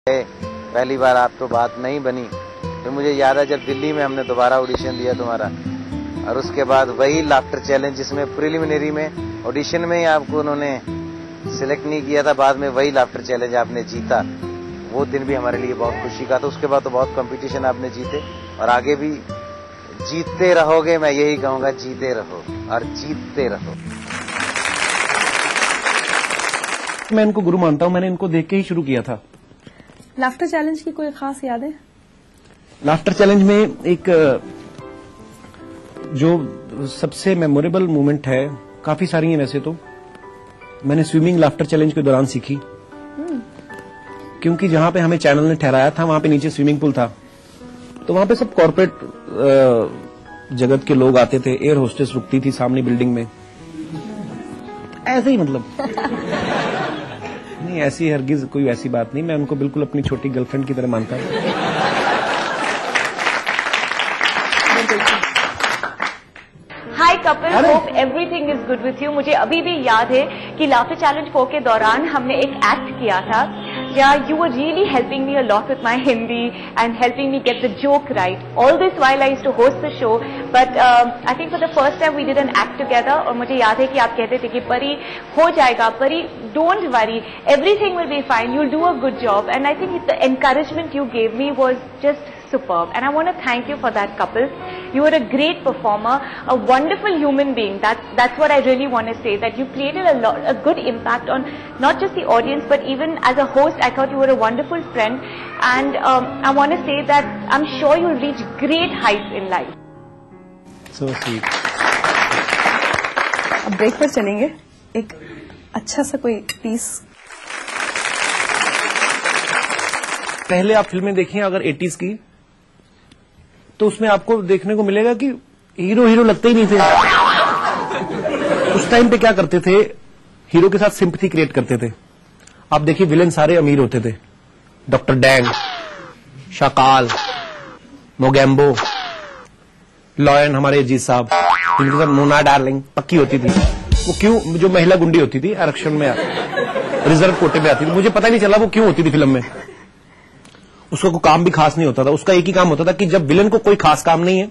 पहली बार आप तो बात नहीं बनी। फिर मुझे याद है जब दिल्ली में हमने दोबारा ऑडिशन दिया तुम्हारा, और उसके बाद वही लाफ्टर चैलेंज जिसमें प्रिलिमिनरी में ऑडिशन में ही आपको उन्होंने सिलेक्ट नहीं किया था, बाद में वही लाफ्टर चैलेंज आपने जीता। वो दिन भी हमारे लिए बहुत खुशी का था। उसके बाद तो बहुत कंपटीशन आपने जीते और आगे भी जीतते रहोगे। मैं यही कहूँगा, जीते रहो और जीतते रहो। मैं इनको गुरु मानता हूँ, मैंने इनको देख के ही शुरू किया था। लाफ्टर चैलेंज की कोई खास याद है? लाफ्टर चैलेंज में एक जो सबसे मेमोरेबल मोमेंट है, काफी सारी हैं वैसे तो, मैंने स्विमिंग लाफ्टर चैलेंज के दौरान सीखी। क्योंकि जहां पे हमें चैनल ने ठहराया था वहां पे नीचे स्विमिंग पूल था, तो वहां पे सब कॉर्पोरेट जगत के लोग आते थे। एयर होस्टेस रुकती थी सामने बिल्डिंग में, ऐसे ही मतलब नहीं, ऐसी हरगिज कोई ऐसी बात नहीं। मैं उनको बिल्कुल अपनी छोटी गर्लफ्रेंड की तरह मानता हूं। Hi Kapil, hope everything is good with you. मुझे अभी भी याद है कि लाफ्टर चैलेंज 4 के दौरान हमने एक एक्ट किया था, या you were really helping me a lot with my Hindi and helping me get the joke right. All this while I used to host the show, but I think for the first time we did an act together. और मुझे याद है कि आप कहते थे कि परी हो जाएगा, परी don't worry, everything will be fine, you will do a good job. And I think the encouragement you gave me was just superb, and I want to thank you for that, Kapil. You were a great performer, a wonderful human being. That's what I really want to say, that you created a good impact on not just the audience, but even as a host, I thought you were a wonderful friend. And I want to say that I'm sure you'll reach great heights in life. So sweet. अब break पर चलेंगे, एक अच्छा सा कोई piece. पहले आप फिल्में देखिए अगर 80s की, तो उसमें आपको देखने को मिलेगा कि हीरो हीरो लगते ही नहीं थे। उस टाइम पे क्या करते थे, हीरो के साथ सिंपैथी क्रिएट करते थे। आप देखिए विलेन सारे अमीर होते थे, डॉक्टर डैंग, शाकाल, मोगैम्बो, लॉयन हमारे अजीत साहब, जिनके साथ मोना डार्लिंग पक्की होती थी। वो क्यों, जो महिला गुंडी होती थी आरक्षण में, रिजर्व कोटे में आती थी, मुझे पता ही नहीं चला वो क्यों होती थी फिल्म में। उसका कोई काम भी खास नहीं होता था, उसका एक ही काम होता था कि जब विलन को कोई खास काम नहीं है,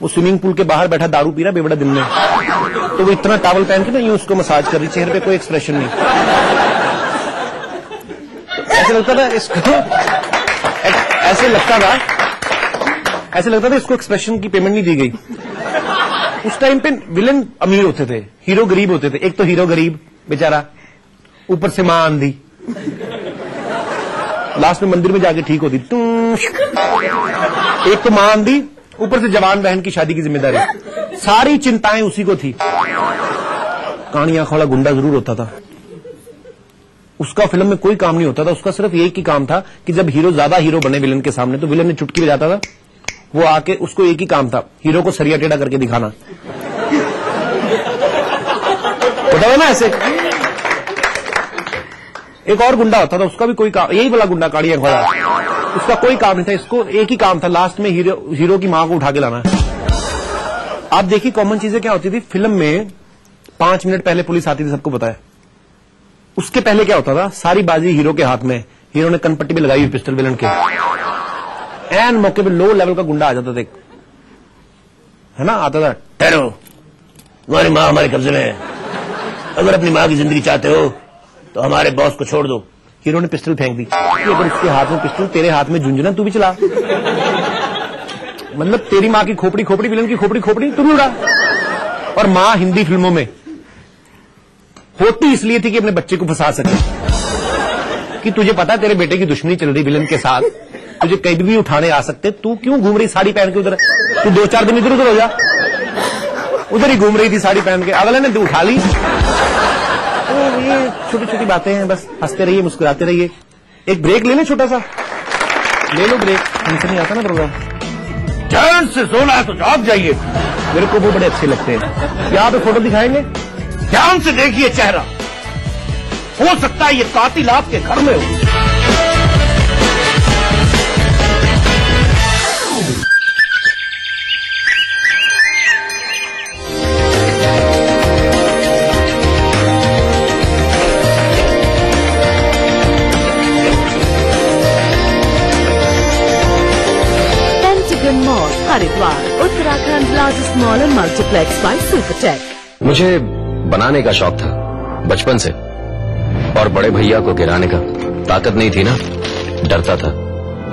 वो स्विमिंग पूल के बाहर बैठा दारू पी रहा बेवड़ा दिन में, तो वो इतना टॉवल पहन के ना यूं उसको मसाज कर रही, चेहरे पे कोई एक्सप्रेशन नहीं। तो ऐसे लगता था इसको, ऐसे लगता था इसको एक्सप्रेशन की पेमेंट नहीं दी गई। उस टाइम पे विलन अमीर होते थे, हीरो गरीब होते थे। एक तो हीरो गरीब बेचारा, ऊपर से मां आंधी, लास्ट में मंदिर में जाके ठीक होती। एक तो मां आंधी, ऊपर से जवान बहन की शादी की जिम्मेदारी, सारी चिंताएं उसी को थी। कहानियां खोला गुंडा जरूर होता था, उसका फिल्म में कोई काम नहीं होता था। उसका सिर्फ एक ही काम था कि जब हीरो ज्यादा हीरो बने विलन के सामने, तो विलन ने चुटकी बजाता था, वो आके उसको एक ही काम था, हीरो को सरिया टेढ़ा करके दिखाना। होता था ना ऐसे। एक और गुंडा होता था, उसका भी कोई काम, यही वाला गुंडा काड़िया खोला, उसका कोई काम नहीं था, इसको एक ही काम था, लास्ट में हीरो की मां को उठा के लाना है। आप देखिए कॉमन चीजें क्या होती थी फिल्म में। 5 मिनट पहले पुलिस आती थी, सबको पता है। उसके पहले क्या होता था, सारी बाजी हीरो के हाथ में, हीरो ने कनपट्टी में लगाई हुई पिस्टल विलन के, एन मौके पे लो लेवल का गुंडा आ जाता था, है ना, आता था, ठहरो, तुम्हारी मां हमारे कब्जे में है, अगर अपनी मां की जिंदगी चाहते हो तो हमारे बॉस को छोड़ दो। हीरो ने पिस्टल फेंक दी, अगर उसके हाथ में पिस्टल, तेरे हाथ में झुंझुना, तू भी चला। मतलब तेरी मां की खोपड़ी खोपड़ी, विलन की खोपड़ी खोपड़ी, तू भी उड़ा। और मां हिंदी फिल्मों में होती इसलिए थी कि अपने बच्चे को फंसा सके, कि तुझे पता है तेरे बेटे की दुश्मनी चल रही विलन के साथ, तुझे कहीं भी उठाने आ सकते, तू क्यों घूम रही साड़ी पहन के उधर, तू 2-4 दिन इधर उधर हो जा। उधर ही घूम रही थी साड़ी पहन के, अगले ने उठा ली। तो ये छोटी छोटी बातें हैं, बस हंसते रहिए, मुस्कुराते रहिए। एक ब्रेक ले ले, छोटा सा ले लो ब्रेक, हमसे नहीं आता ना प्रोग्राम। ध्यान से सोना है तो जाग जाइए, मेरे को वो बड़े अच्छे लगते हैं। यहाँ पे फोटो दिखाएंगे, ध्यान से देखिए चेहरा, हो सकता है ये कातिल आपके घर में हो। Haridwar, Uttarakhand largest mall and multiplex by Supertech. मुझे बनाने का शौक था बचपन से, और बड़े भैया को गिराने का ताकत नहीं थी ना, डरता था।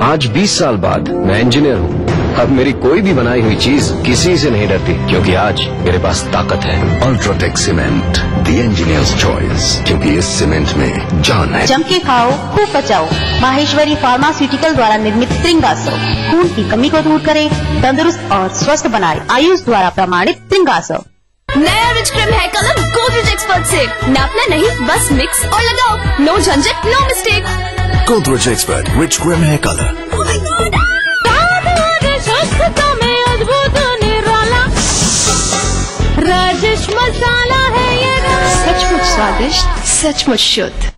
आज 20 साल बाद मैं इंजीनियर हूँ। अब मेरी कोई भी बनाई हुई चीज किसी से नहीं डरती, क्योंकि आज मेरे पास ताकत है। UltraTech cement, the engineer's choice, क्योंकि इस सीमेंट में जान है। जम के खाओ, खूब बचाओ। माहेश्वरी फार्मास्यूटिकल द्वारा निर्मित त्रिंगासव खून की कमी को दूर करे, तंदुरुस्त और स्वस्थ बनाए। आयुष द्वारा प्रमाणित त्रिंगासव। नया rich cream hair colour Godrej expert से नापना नहीं, बस मिक्स और लगाओ। नो झंझट, no mistake. Godrej expert rich cream hair colour. Rajesh Masala है ये, सचमुच स्वादिष्ट, सचमुच शुद्ध।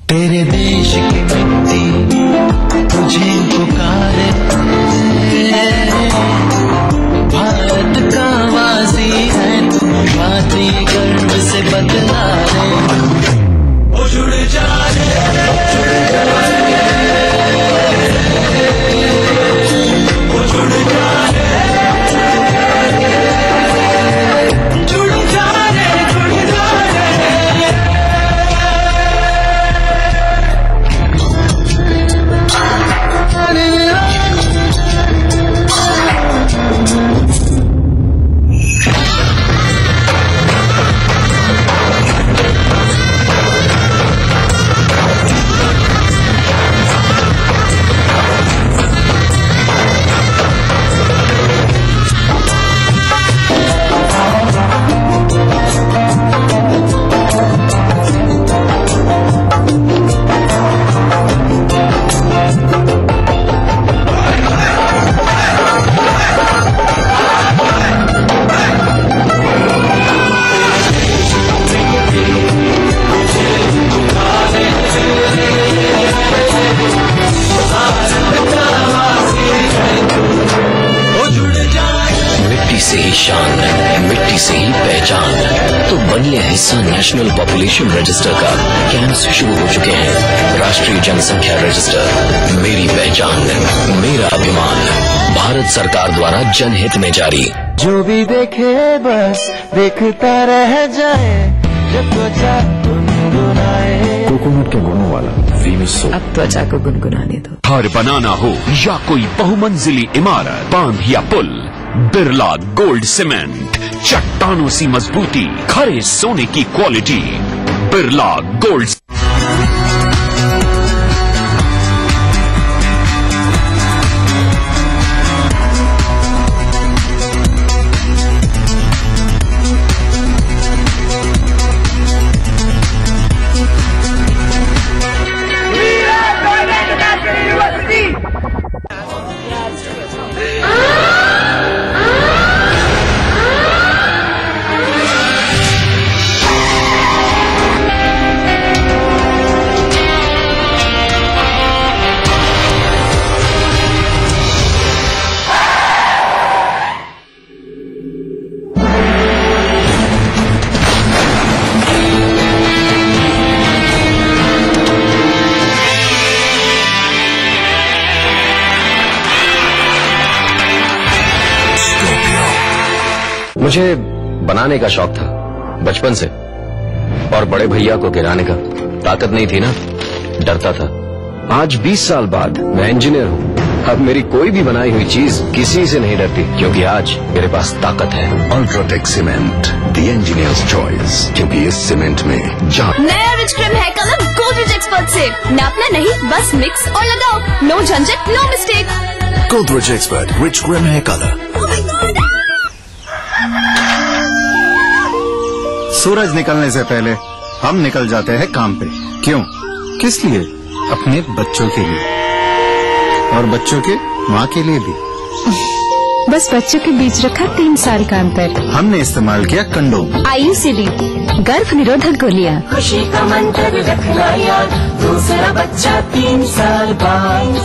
तेरे देश की मिट्टी तुझे पुकारे, भारत का वासी है तू, भाती गर्व से बदला रे। ओ जुड़ जा रे, ओ जुड़ जा रे, जुड़ जा रे, जुड़ जा रे। मिट्टी से ही पहचान। तो बन लिया हिस्सा नेशनल पॉपुलेशन रजिस्टर का। कैंप्स शुरू हो चुके हैं। राष्ट्रीय जनसंख्या रजिस्टर, मेरी पहचान, मेरा अभिमान, भारत सरकार द्वारा जनहित में जारी। जो भी देखे बस देखता रह जाए, जब त्वचा गुनगुनाए। कोकोनट के गुणों वाला अब त्वचा को गुनगुनाने दो। घर बनाना हो या कोई बहुमंजिली इमारत, बांध या पुल, बिरला गोल्ड सीमेंट, चट्टानों सी मजबूती, खरे सोने की क्वालिटी, बिरला गोल्ड। मुझे बनाने का शौक था बचपन से, और बड़े भैया को गिराने का ताकत नहीं थी ना, डरता था। आज 20 साल बाद मैं इंजीनियर हूँ। अब मेरी कोई भी बनाई हुई चीज किसी से नहीं डरती, क्योंकि आज मेरे पास ताकत है। UltraTech cement, the engineer's choice, क्योंकि इस सीमेंट में जान। नया rich cream hair colour Godrej expert से नापना नहीं, बस मिक्स और लगाओ। नो झंझट, no mistake. Godrej expert rich cream hair colour. सूरज निकलने से पहले हम निकल जाते हैं काम पे। क्यों? किस लिए? अपने बच्चों के लिए, और बच्चों के माँ के लिए भी। बस बच्चों के बीच रखा 3 साल का अंतर। हमने इस्तेमाल किया कंडोम। IUCD गर्भ निरोधक गोलियां। खुशी का मंत्र रखना याद, दूसरा बच्चा 3 साल बाद।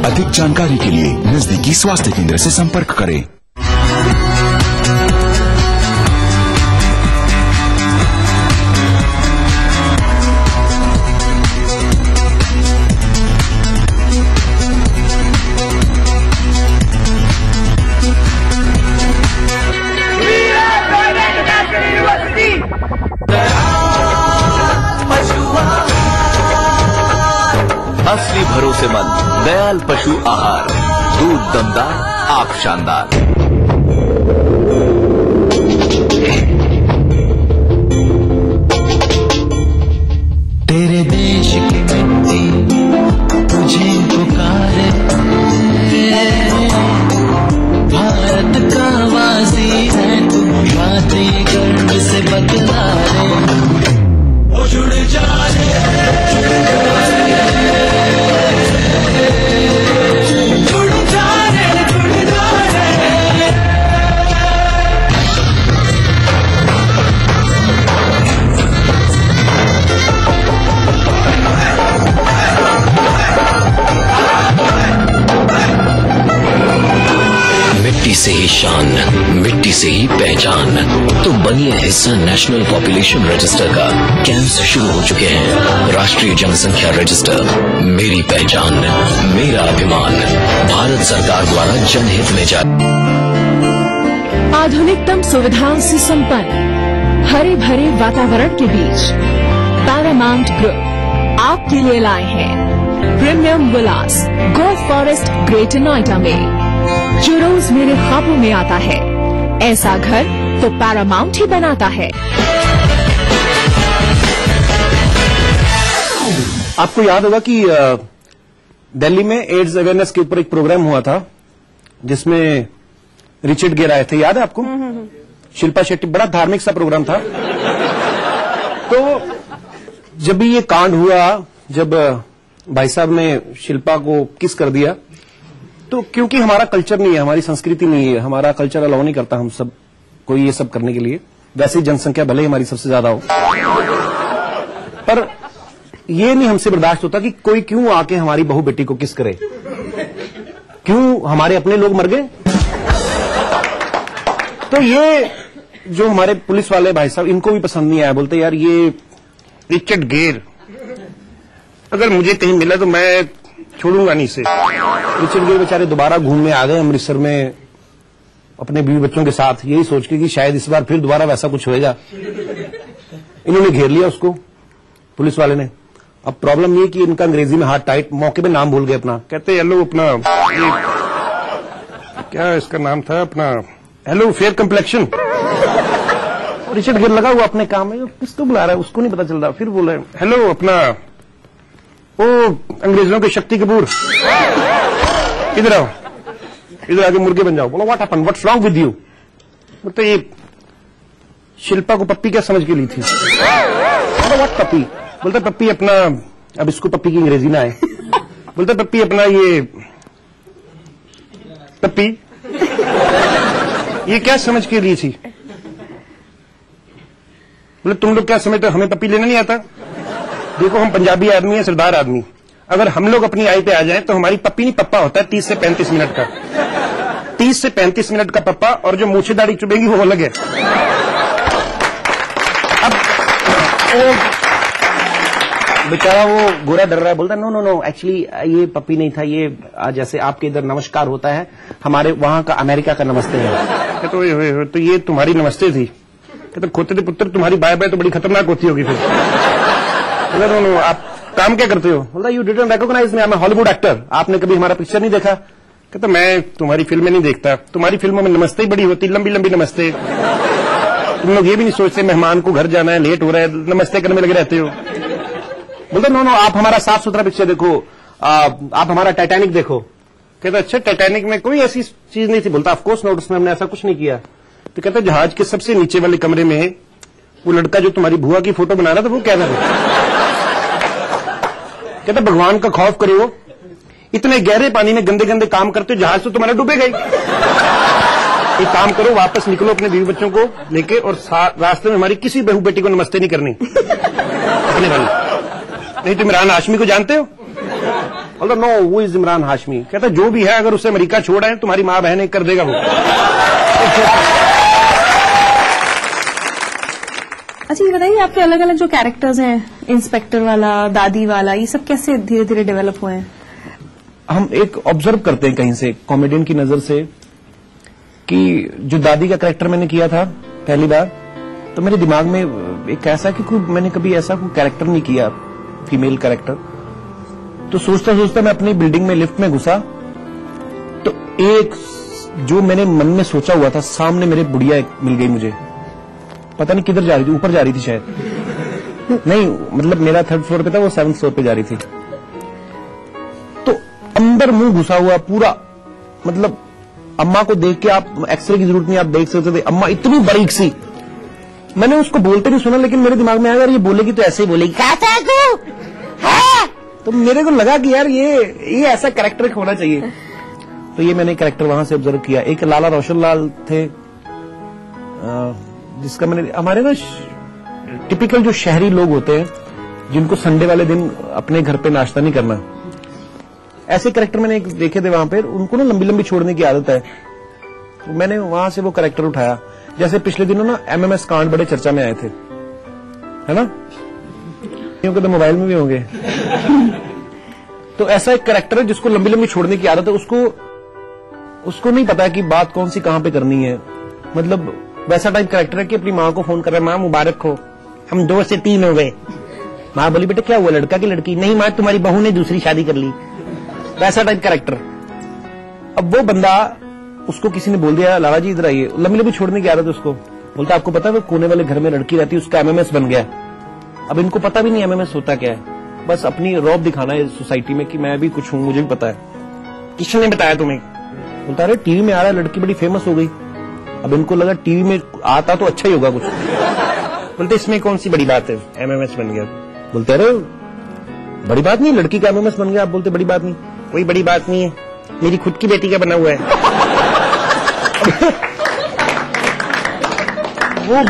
अधिक जानकारी के लिए नजदीकी स्वास्थ्य केंद्र से संपर्क करें। असली भरोसेमंद दयाल पशु आहार, दूध दमदार, आप शानदार। तेरे देश की मिट्टी तुझे पुकारे, भारत का वासी है तू, बातें गर्व से बतला रे, ओ जुड़ जा मिट्टी से ही शान, मिट्टी से ही पहचान। तो बनिए हिस्सा नेशनल पॉपुलेशन रजिस्टर का। कैंप्स शुरू हो चुके हैं। राष्ट्रीय जनसंख्या रजिस्टर, मेरी पहचान, मेरा अभिमान। भारत सरकार द्वारा जनहित में जारी। आधुनिकतम सुविधाओं से संपन्न हरे भरे वातावरण के बीच पैरामाउंट ग्रुप आपके लिए लाए हैं प्रीमियम विलास गोल्फ फॉरेस्ट ग्रेटर नोएडा में, जो रोज मेरे ख्वाबों में आता है। ऐसा घर तो पैरामाउंट ही बनाता है। आपको याद होगा कि दिल्ली में एड्स अवेयरनेस के ऊपर एक प्रोग्राम हुआ था जिसमें रिचर्ड गेर आए थे, याद है आपको? शिल्पा शेट्टी, बड़ा धार्मिक सा प्रोग्राम था। तो जब भी ये कांड हुआ, जब भाई साहब ने शिल्पा को किस कर दिया, तो क्योंकि हमारा कल्चर नहीं है, हमारी संस्कृति नहीं है, हमारा कल्चर अलाउ नहीं करता हम सब कोई ये सब करने के लिए। वैसे ही जनसंख्या भले ही हमारी सबसे ज्यादा हो, पर ये नहीं हमसे बर्दाश्त होता कि कोई क्यों आके हमारी बहू बेटी को किस करे। क्यों हमारे अपने लोग मर गए? तो ये जो हमारे पुलिस वाले भाई साहब, इनको भी पसंद नहीं आया। बोलते यार ये रिचर्ड गेर अगर मुझे कहीं मिला तो मैं छोड़ूंगा नहीं इसे। रिचर्ड गेर बेचारे दोबारा घूमने आ गए अमृतसर में अपने बीवी बच्चों के साथ, यही सोच के कि शायद इस बार फिर दोबारा वैसा कुछ होएगा। इन्होंने घेर लिया उसको, पुलिस वाले ने। अब प्रॉब्लम ये कि इनका अंग्रेजी में हाथ टाइट, मौके पे नाम भूल गए अपना। कहते हेलो अपना क्या इसका नाम था अपना, हेलो फेयर कम्प्लेक्शन। रिचर्ड गेर लगा हुआ अपने काम में, किसको बुला रहा है उसको नहीं पता चल रहा। फिर बोला हेलो अपना ओ अंग्रेजों के शक्ति कपूर, इधर आओ, इधर आके मुर्गे बन जाओ। बोला what happened, what's wrong with you? तो ये शिल्पा को पप्पी क्या समझ के ली थी? व्हाट पप्पी? बोलता पप्पी अपना, अब इसको पप्पी की अंग्रेजी ना आए, बोलता पप्पी अपना ये पप्पी ये क्या समझ के ली थी? बोले तुम लोग क्या समझते हो, हमें पप्पी लेना नहीं आता? देखो हम पंजाबी आदमी है, सरदार आदमी, अगर हम लोग अपनी आई पे आ जाएं तो हमारी पप्पी नहीं पप्पा होता है 30 से 35 मिनट का। 30 से 35 मिनट का पप्पा, और जो मूछे दाढ़ी चुभेगी वो अलग है। अब बेचारा वो गोरा डर रहा है, बोलता नो नो नो एक्चुअली ये पप्पी नहीं था, ये जैसे आपके इधर नमस्कार होता है, हमारे वहां का अमेरिका का नमस्ते है। तो ये तुम्हारी नमस्ते थी? कहते खोते थे पुत्र, तुम्हारी बाय बाय तो बड़ी खतरनाक होती होगी फिर। नो नो आप काम क्या करते हो? बोला you didn't recognise me, I am Hollywood actor, आपने कभी हमारा पिक्चर नहीं देखा? कहता मैं तुम्हारी फिल्में नहीं देखता, तुम्हारी फिल्मों में नमस्ते ही बड़ी होती, लंबी लंबी नमस्ते। तुम लोग ये भी नहीं सोचते मेहमान को घर जाना है, लेट हो रहा है, नमस्ते करने में लगे रहते हो। बोलते नो नो आप हमारा साफ सुथरा पिक्चर देखो, आप हमारा टाइटैनिक देखो। कहता अच्छा टाइटैनिक में कोई ऐसी चीज नहीं थी? बोलता ऑफ कोर्स नॉट, उसमें हमने ऐसा कुछ नहीं किया। तो कहता जहाज के सबसे नीचे वाले कमरे में वो लड़का जो तुम्हारी बुआ की फोटो बना रहा था वो क्या था? कहता भगवान का खौफ करो, इतने गहरे पानी में गंदे गंदे काम करते हो, जहाज तो तुम्हारा डूबेगा ही। एक काम करो, वापस निकलो अपने बीवी बच्चों को लेके और रास्ते में हमारी किसी बहू बेटी को नमस्ते नहीं करनी अपने वाली। नहीं तो इमरान हाशमी को जानते हो? बोलता नो वो इज इमरान हाशमी। कहता जो भी है अगर उसे अमेरिका छोड़ आए तुम्हारी माँ बहन कर देगा वो। अच्छा ये बताइए, आपके अलग अलग जो कैरेक्टर्स हैं, इंस्पेक्टर वाला, दादी वाला, ये सब कैसे धीरे धीरे डेवलप हुए हैं? हम एक ऑब्जर्व करते हैं कहीं से, कॉमेडियन की नजर से, कि जो दादी का कैरेक्टर मैंने किया था पहली बार, तो मेरे दिमाग में एक ऐसा कि मैंने कभी ऐसा कोई कैरेक्टर नहीं किया, फीमेल कैरेक्टर। तो सोचता सोचता मैं अपनी बिल्डिंग में लिफ्ट में घुसा, तो एक जो मैंने मन में सोचा हुआ था, सामने मेरे बुढ़िया एक मिल गई मुझे। पता नहीं किधर जा रही थी, ऊपर जा रही थी शायद, नहीं मतलब मेरा 3rd फ्लोर पे था, वो 7th फ्लोर पे जा रही थी। तो अंदर मुंह घुसा हुआ पूरा, मतलब अम्मा को देख के आप एक्सरे की जरूरत नहीं, आप देख सकते थे अम्मा इतनी बारीक सी। मैंने उसको बोलते नहीं सुना, लेकिन मेरे दिमाग में आया यार ये बोलेगी तो ऐसे ही बोलेगी, कैसा है तू? तो मेरे को लगा कि यार ये ऐसा कैरेक्टर होना चाहिए। तो ये मैंने कैरेक्टर वहां से ऑब्जर्व किया। एक लाला रोशन लाल थे, जिसका मैंने, हमारे ना टिपिकल जो शहरी लोग होते हैं जिनको संडे वाले दिन अपने घर पे नाश्ता नहीं करना, ऐसे कैरेक्टर मैंने एक देखे थे वहां पे। उनको ना लंबी लंबी छोड़ने की आदत है, तो मैंने वहां से वो कैरेक्टर उठाया। जैसे पिछले दिनों ना MMS कांड बड़े चर्चा में आए थे, है ना, क्योंकि तो मोबाइल में भी होंगे। तो ऐसा एक कैरेक्टर है जिसको लंबी लंबी छोड़ने की आदत है, उसको नहीं पता है कि बात कौन सी कहां पे करनी है। मतलब वैसा टाइप कैरेक्टर है कि अपनी माँ को फोन कर रहा है, माँ मुबारक हो, हम 2 से 3 हो गए। माँ बोली बेटा क्या हुआ, लड़का की लड़की? नहीं माँ तुम्हारी बहू ने दूसरी शादी कर ली। वैसा टाइप कैरेक्टर। अब वो बंदा, उसको किसी ने बोल दिया लाला जी इधर आइए, लंबी लंबी छोड़ने की आदत है उसको। बोलता आपको पता है वो कोने वाले घर में लड़की रहती है, उसका MMS बन गया। अब इनको पता भी नहीं MMS होता क्या है, बस अपनी रौब दिखाना है सोसाइटी में कि मैं भी कुछ हूं, मुझे भी पता है। किसने बताया तुम्हें? बोलता अरे टीवी में आ रहा है, लड़की बड़ी फेमस हो गई। अब इनको लगा टीवी में आता तो अच्छा ही होगा कुछ। बोलते इसमें कौन सी बड़ी बात है, MMS बन गया। बोलते अरे बड़ी बात नहीं, लड़की का MMS बन गया। आप बोलते बड़ी बात नहीं। कोई बड़ी बात नहीं है, मेरी खुद की बेटी का बना हुआ है। वो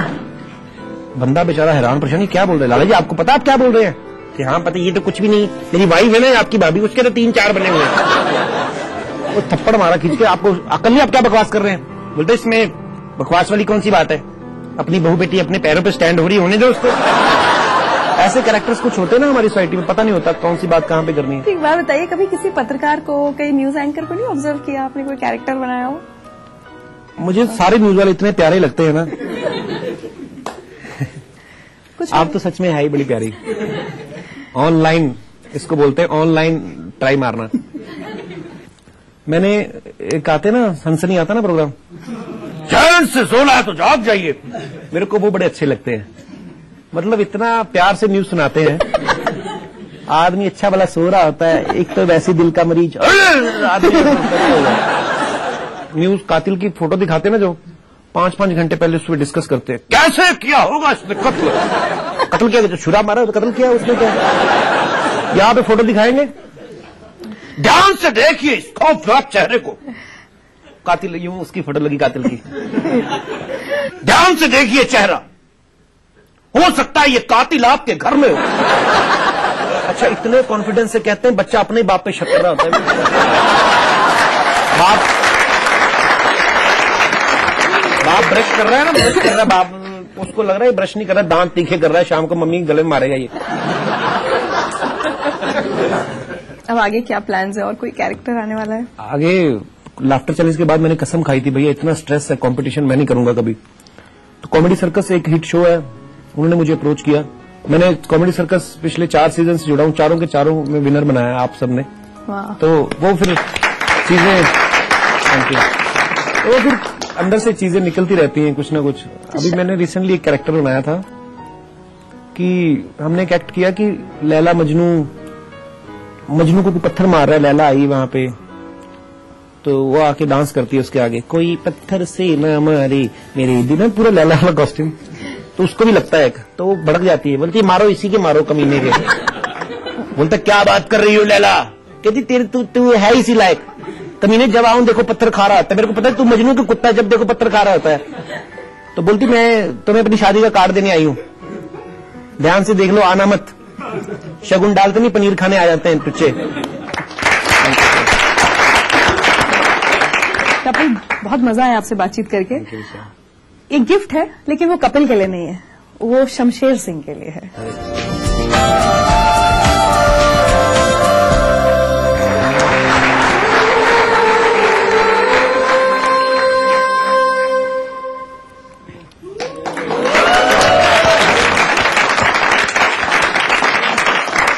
बंदा बेचारा हैरान परेशान, क्या बोल रहे हैं लाला जी, आपको पता आप क्या बोल रहे हैं? कि हाँ पता, ये तो कुछ भी नहीं, मेरी वाइफ है ना आपकी भाभी, उसके तो 3-4 बने हुए हैं। वो थप्पड़ मारा खींच के, आपको अकल नहीं, आप क्या बकवास कर रहे हैं? बोलते इसमें बकवास वाली कौन सी बात है, अपनी बहू बेटी अपने पैरों पे स्टैंड हो रही, होने दो उसको। ऐसे कैरेक्टर्स कुछ होते हैं ना हमारी सोसाइटी में, पता नहीं होता कौन सी बात कहाँ पे करनी है। एक बात बताइए, कभी किसी पत्रकार को, कई न्यूज एंकर को नहीं ऑब्जर्व किया आपने, कोई कैरेक्टर बनाया हो? मुझे सारे न्यूज वाले इतने प्यारे लगते हैं ना। आप तो सच में है ही बड़ी प्यारी। ऑनलाइन इसको बोलते हैं, ऑनलाइन ट्राई मारना। मैंने एक आते ना, सनसनी आता ना प्रोग्राम, चैन से सोना है तो जाग जाइए, मेरे को वो बड़े अच्छे लगते हैं। मतलब इतना प्यार से न्यूज सुनाते हैं, आदमी अच्छा भला सो रहा होता है, एक तो वैसे दिल का मरीज आदमी। न्यूज कातिल की फोटो दिखाते ना जो 5-5 घंटे पहले उसमें डिस्कस करते हैं, कैसे किया होगा इसने कत्ल किया, जो छुरा मारा तो कत्ल किया उसने क्या। यहाँ पे फोटो दिखाएंगे, ध्यान से देखिए इस खौफनाक चेहरे को, कातिल यूं उसकी फोटो लगी कातिल की, ध्यान से देखिए चेहरा, हो सकता है ये कातिल आपके घर में हो। अच्छा इतने कॉन्फिडेंस से कहते हैं, बच्चा अपने बाप पे शक कर रहा होता है। बाप ब्रश कर रहा है ना, ब्रश कर रहा है बाप, उसको लग रहा है ब्रश नहीं कर रहा है, दांत तीखे कर रहा है, शाम को मम्मी गले में मारेगा ये। अब आगे क्या प्लान्स है, और कोई कैरेक्टर आने वाला है? आगे लाफ्टर चैलेंज के बाद मैंने कसम खाई थी भैया इतना स्ट्रेस है, कंपटीशन मैं नहीं करूंगा कभी। तो कॉमेडी सर्कस एक हिट शो है, उन्होंने मुझे अप्रोच किया। मैंने कॉमेडी सर्कस पिछले 4 सीजन से जुड़ा हूं, चारों के चारों में विनर बनाया आप सबने। तो वो फिर चीजें, तो फिर अंदर से चीजें निकलती रहती हैं कुछ ना कुछ। अभी मैंने रिसेंटली एक कैरेक्टर बनाया था कि हमने एक एक्ट किया कि लैला मजनू को पत्थर मार रहा है, लैला आई वहां पे, तो वो आके डांस करती है उसके आगे, कोई पत्थर से न मारे मेरे दिन, पूरा लैला वाला कॉस्ट्यूम। तो उसको भी लगता है, तो वो भड़क जाती है, बोलती है मारो इसी के, मारो कमीने के। बोलता क्या बात कर रही हो लैला? कहती तेरे तू है इसी लायक। कमीने जब आऊं देखो पत्थर खा रहा होता है, मेरे को पता है तू मजनू की कुत्ता है, जब देखो पत्थर खा रहा होता है। तो बोलती मैं तुम्हें अपनी शादी का कार्ड देने आई हूं, ध्यान से देख लो, आना मत, शगुन डालते नहीं पनीर खाने आ जाते हैं टुच्चे। कपिल, बहुत मजा आया आपसे बातचीत करके। एक गिफ्ट है लेकिन वो कपिल के लिए नहीं है, वो शमशेर सिंह के लिए है।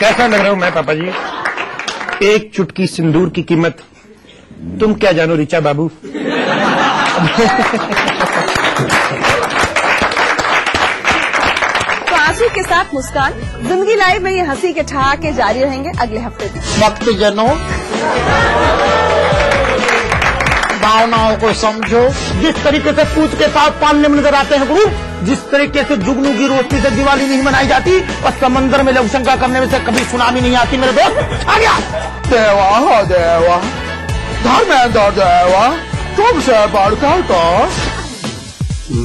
कैसा लग रहा हूं मैं पापा जी? एक चुटकी सिंदूर की कीमत तुम क्या जानो रिचा बाबू। तो आंसू के साथ मुस्कान, जिंदगी लाइव में ये हंसी के ठहाके जारी रहेंगे अगले हफ्ते तक। भक्त जनों, भावनाओं को समझो। जिस तरीके से पूछ के साथ पालने में नजर आते हैं गुरु, जिस तरीके से जुगनू की रोशनी से दिवाली नहीं मनाई जाती और समंदर में लघुशंका करने में से कभी सुनामी नहीं आती, मेरे दोस्त आ गया। देवा हो देवा, धर्मेंद्र देवा, तुमसे बढ़कर तो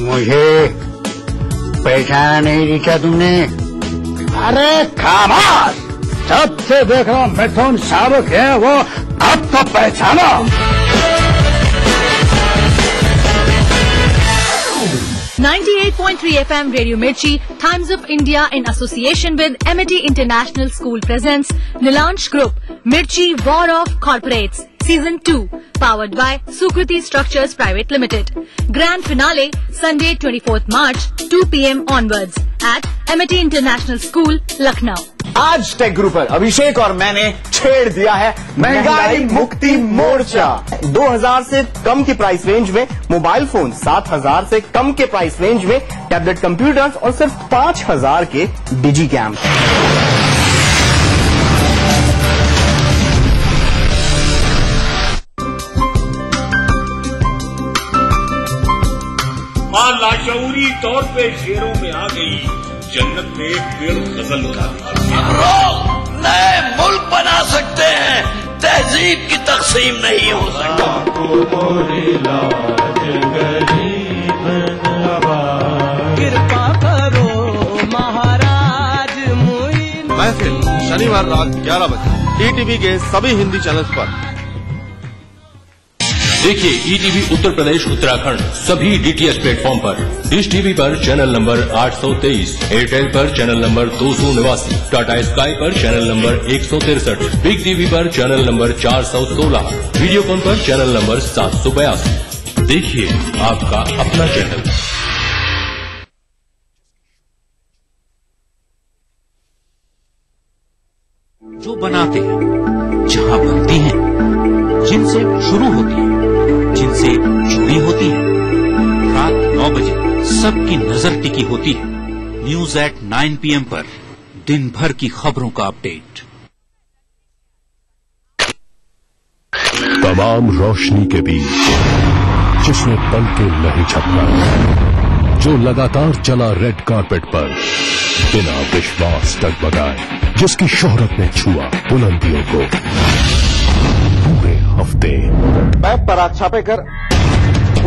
मुझे पहचाना नहीं रिचा तुमने? अरे खामोश, जब से देख रहा हूं मिथुन शाहरुख है वो, अब तो पहचाना। 98.3 FM Radio Mirchi, Times of India in association with Amity International School presents Nilansh Group, Mirchi War of Corporates, Season 2, powered by Sukriti Structures Private Limited. Grand finale, Sunday 24th March, 2 PM onwards at Amity International School, Lucknow. आज take group पर अभिषेक और मैंने छेड़ दिया है महंगाई मुक्ति मोर्चा। 2000 से कम की प्राइस रेंज में मोबाइल फोन, 7000 से कम के प्राइस रेंज में टैबलेट कंप्यूटर्स और सिर्फ 5000 के डिजी कैम। मां लाशऊरी तौर पे शेरों में आ गई, जन्नत में एक पेड़ गजल का नए मुल्क बना सकते हैं, तहजीब की तकसीम नहीं हो सकता। कृपा करो महाराज महफिल शनिवार रात 11 बजे ईटीवी के सभी हिंदी चैनल्स पर। देखिए ईटीवी उत्तर प्रदेश उत्तराखंड सभी डीटीएच प्लेटफॉर्म पर, डिश टीवी पर चैनल नंबर 823, एयरटेल पर चैनल नंबर 289, टाटा स्काई पर चैनल नंबर 163, बिग टीवी पर चैनल नंबर 416, वीडियोकॉन पर चैनल नंबर 782। देखिए आपका अपना चैनल। जो बनाते हैं, जहां बनती हैं, जिनसे शुरू होती है, जिनसे जुड़ी होती है, रात 9 बजे सबकी नजर टिकी होती है न्यूज एट 9 PM पर, दिन भर की खबरों का अपडेट। तमाम रोशनी के बीच जिसने पल के नहीं झपका, जो लगातार चला रेड कारपेट पर बिना विश्वास डगमगाए, जिसकी शोहरत ने छुआ बुलंदियों को पूरे हफ्ते। मैं पराग छापे कर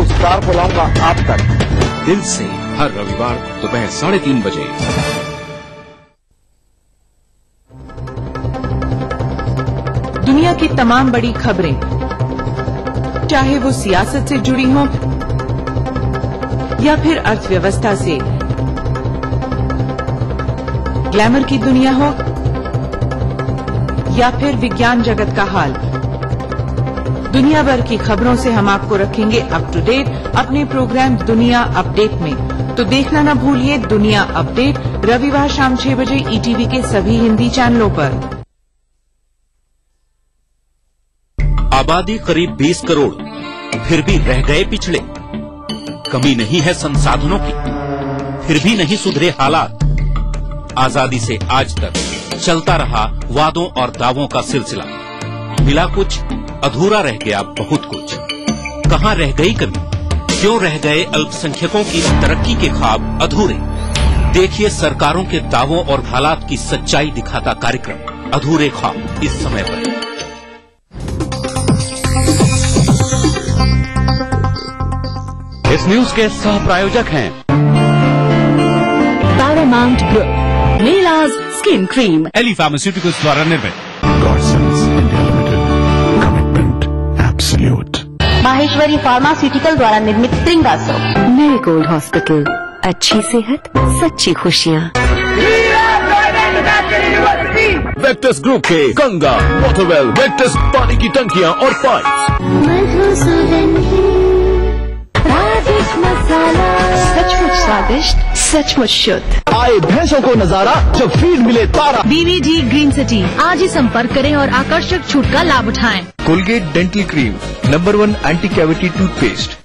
उस कार को लाऊंगा आप तक, दिल से, हर रविवार दोपहर 3:30 बजे। दुनिया की तमाम बड़ी खबरें, चाहे वो सियासत से जुड़ी हों या फिर अर्थव्यवस्था से, ग्लैमर की दुनिया हो या फिर विज्ञान जगत का हाल, दुनिया भर की खबरों से हम आपको रखेंगे अप टू डेट अपने प्रोग्राम दुनिया अपडेट में। तो देखना न भूलिए दुनिया अपडेट रविवार शाम 6 बजे ईटीवी के सभी हिंदी चैनलों पर। आबादी करीब 20 करोड़, फिर भी रह गए पिछड़े। कमी नहीं है संसाधनों की, फिर भी नहीं सुधरे हालात। आजादी से आज तक चलता रहा वादों और दावों का सिलसिला। मिला कुछ, अधूरा रह गया बहुत कुछ। कहां रह गई कमी? क्यों रह गए अल्पसंख्यकों की तरक्की के ख्वाब अधूरे? देखिए सरकारों के दावों और हालात की सच्चाई दिखाता कार्यक्रम अधूरे ख्वाब इस समय पर। इस न्यूज के सह प्रायोजक हैं Paramount group, Neelaj skin cream, एली फार्मास्यूटिकल्स द्वारा निर्मित। Godson's India Limited. Commitment absolute. Maheshwari pharmaceutical द्वारा निर्मित त्रिंगासो। मेरीगोल्ड हॉस्पिटल, अच्छी सेहत सच्ची खुशियाँ। वेक्टस ग्रुप के गंगा, वाटरवेल, वेक्टस पानी की टंकियां और पाइप्स। सचमुच स्वादिष्ट, सचमुच शुद्ध। आए भैंसों को नजारा जब फीड मिले तारा। BVG ग्रीन सिटी, आज ही संपर्क करें और आकर्षक छूट का लाभ उठाएं। Colgate dental cream, number 1 anti cavity toothpaste.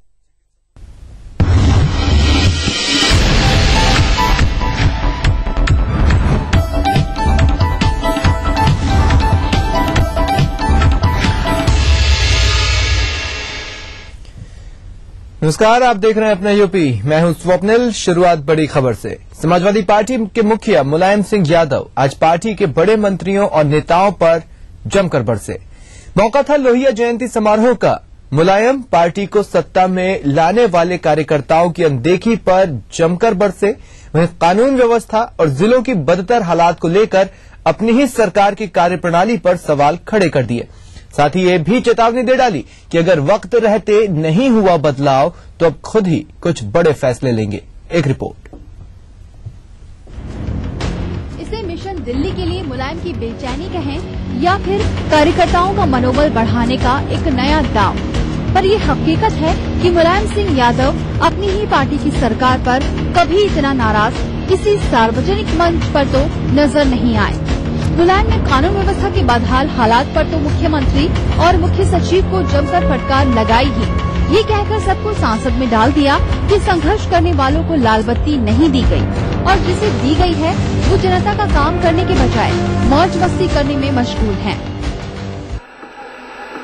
नमस्कार, आप देख रहे हैं अपना यूपी। मैं हूं स्वप्निल। शुरुआत बड़ी खबर से। समाजवादी पार्टी के मुखिया मुलायम सिंह यादव आज पार्टी के बड़े मंत्रियों और नेताओं पर जमकर बरसे। मौका था लोहिया जयंती समारोह का। मुलायम पार्टी को सत्ता में लाने वाले कार्यकर्ताओं की अनदेखी पर जमकर बरसे। वहीं कानून व्यवस्था और जिलों की बदतर हालात को लेकर अपनी ही सरकार की कार्यप्रणाली पर सवाल खड़े कर दिए। साथ ही ये भी चेतावनी दे डाली कि अगर वक्त रहते नहीं हुआ बदलाव तो अब खुद ही कुछ बड़े फैसले लेंगे। एक रिपोर्ट। इसे मिशन दिल्ली के लिए मुलायम की बेचैनी कहें या फिर कार्यकर्ताओं का मनोबल बढ़ाने का एक नया दांव, पर ये हकीकत है कि मुलायम सिंह यादव अपनी ही पार्टी की सरकार पर कभी इतना नाराज किसी सार्वजनिक मंच पर तो नजर नहीं आए। मुलायम ने कानून व्यवस्था के बदहाल हालात पर तो मुख्यमंत्री और मुख्य सचिव को जमकर फटकार लगाई ही। ये कहकर सबको सांसद में डाल दिया कि संघर्ष करने वालों को लाल बत्ती नहीं दी गई और जिसे दी गई है वो जनता का काम करने के बजाय मौज मस्ती करने में मशगूल हैं।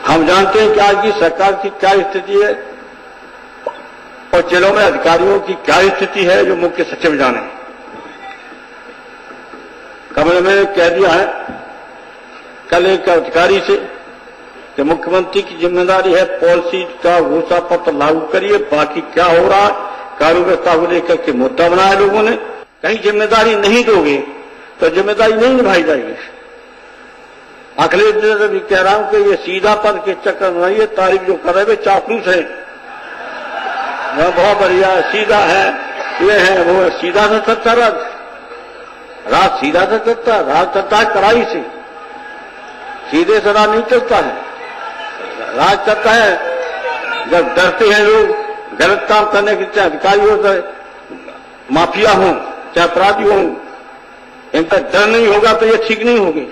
हम जानते हैं कि आज की सरकार की क्या स्थिति है और जिलों में अधिकारियों की क्या स्थिति है, जो मुख्य सचिव जाने। कमरे में कह दिया है कल एक अधिकारी से कि मुख्यमंत्री की जिम्मेदारी है पॉलिसी का घोषणा पत्र लागू करिए, बाकी क्या हो रहा है कानून व्यवस्था को लेकर के मुद्दा बनाया लोगों ने। कहीं जिम्मेदारी नहीं दोगे तो जिम्मेदारी नहीं निभाई जाएगी। अखिलेश जी भी कह रहा हूं कि ये सीधा पद के चक्कर में नहीं है, तारीफ जो कर रहे वे चापलूस है। वह बहुत बढ़िया सीधा है, ये है वो सीधा से सच्चा राज सीधा से चलता है। राज चलता है कड़ाई से, सीधे से राज नहीं चलता है। राज चलता है जब डरते हैं लोग गलत काम करने के, चाहे अधिकारी हो चाहे माफिया हो चाहे अपराधी हो, इनका डर नहीं होगा तो ये ठीक नहीं होगी।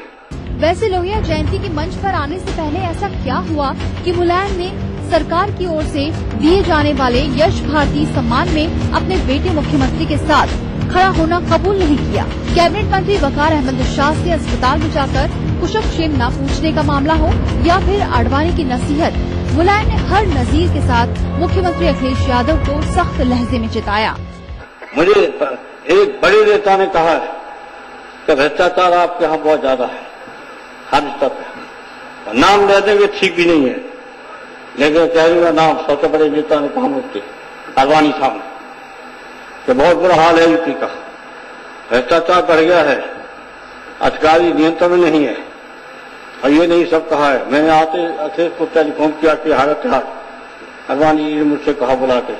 वैसे लोहिया जयंती के मंच पर आने से पहले ऐसा क्या हुआ कि मुलायम ने सरकार की ओर से दिए जाने वाले यश भारती सम्मान में अपने बेटे मुख्यमंत्री के साथ खड़ा होना कबूल नहीं किया। कैबिनेट मंत्री वकार अहमद शाह से अस्पताल में जाकर कुशलक्षेम न पूछने का मामला हो या फिर आडवाणी की नसीहत, मुलायम ने हर नजीर के साथ मुख्यमंत्री अखिलेश यादव को सख्त लहजे में चिताया। मुझे एक बड़े नेता ने कहा है कि भ्रष्टाचार आपके यहाँ बहुत ज्यादा है, हर स्तर पर। नाम ले देंगे ठीक भी नहीं है, लेकिन कह दूंगा नाम सबसे बड़े नेता ने कहा मुझसे आडवाणी साहब कि बहुत बुरा हाल है यूपी का, भ्रष्टाचार बढ़ गया है, अधिकारी नियंत्रण में नहीं है। और ये नहीं सब कहा है। मैंने आते अखिलेश को टेलीफोन किया कि हालत आडवाणी जी ने मुझसे कहा बुला के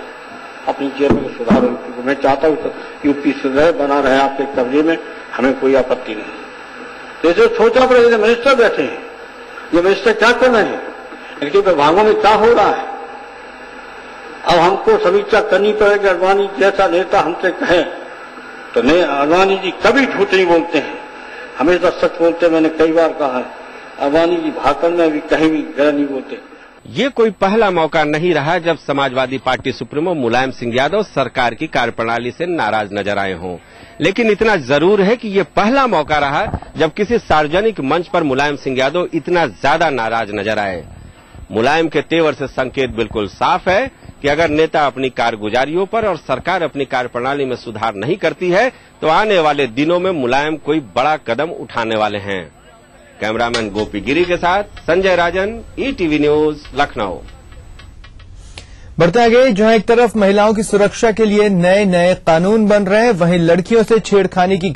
अपनी जेब में सुधारो, क्योंकि मैं चाहता हूँ तो यूपी सुधरे बना रहे आपके कब्जे में, हमें कोई आपत्ति नहीं। जैसे सोचा पड़ेगा मिनिस्टर बैठे हैं, ये मिनिस्टर क्या कर रहे हैं, इनके विभागों में क्या हो रहा है। अब हमको समीक्षा करनी पड़ेगी। आडवाणी जैसा नेता हमसे कहे तो नहीं, आडवाणी जी कभी झूठ नहीं बोलते हैं, हमेशा सच बोलते हैं। मैंने कई बार कहा है आडवाणी जी भाषण में भी कहीं भी गलत नहीं बोलते। ये कोई पहला मौका नहीं रहा जब समाजवादी पार्टी सुप्रीमो मुलायम सिंह यादव सरकार की कार्यप्रणाली से नाराज नजर आए हों, लेकिन इतना जरूर है कि ये पहला मौका रहा जब किसी सार्वजनिक मंच पर मुलायम सिंह यादव इतना ज्यादा नाराज नजर आए। मुलायम के तेवर से संकेत बिल्कुल साफ है कि अगर नेता अपनी कारगुजारियों पर और सरकार अपनी कार्यप्रणाली में सुधार नहीं करती है तो आने वाले दिनों में मुलायम कोई बड़ा कदम उठाने वाले हैं। कैमरामैन गोपी गिरी के साथ संजय राजन, ईटीवी न्यूज, लखनऊ। बढ़ते आगे, जहां एक तरफ महिलाओं की सुरक्षा के लिए नए नए कानून बन रहे हैं, वहीं लड़कियों से छेड़खानी की